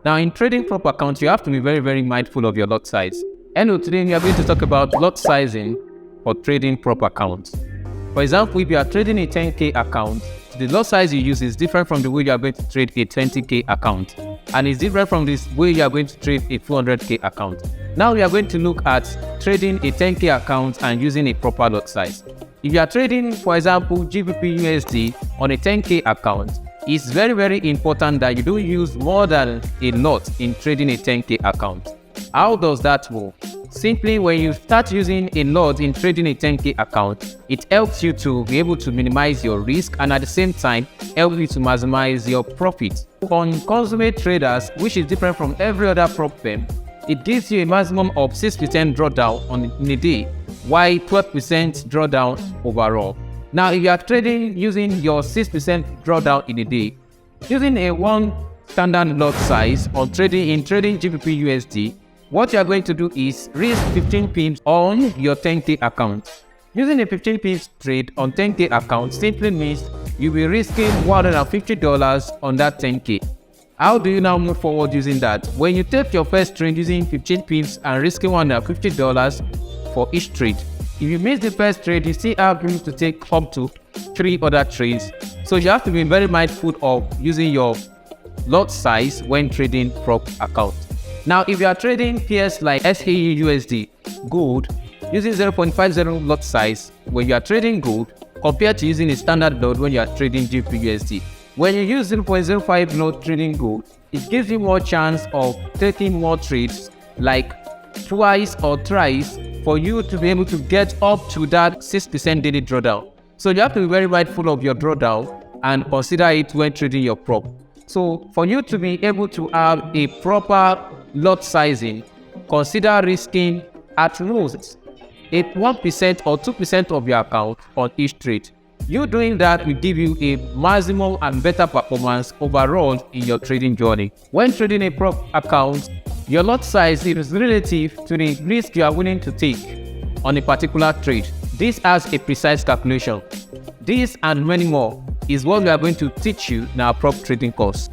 Now, in trading prop accounts, you have to be very, very mindful of your lot size. And today we are going to talk about lot sizing for trading prop accounts. For example, if you are trading a 10K account, the lot size you use is different from the way you are going to trade a 20K account. And it's different from this way you are going to trade a 200K account. Now we are going to look at trading a 10K account and using a proper lot size. If you are trading, for example, GBP USD on a 10K account, it's very, very important that you don't use more than a lot in trading a 10K account. How does that work? Simply, when you start using a lot in trading a 10K account, it helps you to be able to minimize your risk and at the same time help you to maximize your profit. On consummate traders, which is different from every other prop firm, it gives you a maximum of 6% drawdown in a day, while 12% drawdown overall. Now, if you are trading using your 6% drawdown in a day, using a one standard lot size on trading GBP USD, what you are going to do is risk 15 pips on your 10K account. Using a 15 pips trade on 10K account simply means you'll be risking $150 on that 10K. How do you now move forward using that? When you take your first trade using 15 pips and risking $150 for each trade, if you miss the first trade, you still have room to take up to 3 other trades. So you have to be very mindful of using your lot size when trading prop account. Now, if you are trading pairs like SAE USD, gold, using 0.50 lot size when you are trading gold compared to using a standard lot when you are trading GBP USD. When you use 0.05 lot trading gold, it gives you more chance of taking more trades, like twice or thrice, for you to be able to get up to that 6% daily drawdown. So you have to be very mindful of your drawdown and consider it when trading your prop. So for you to be able to have a proper lot sizing, consider risking at most 1% or 2% of your account on each trade. You doing that will give you a maximum and better performance overall in your trading journey. When trading a prop account, your lot size is relative to the risk you are willing to take on a particular trade. This has a precise calculation. This and many more is what we are going to teach you in our prop trading course.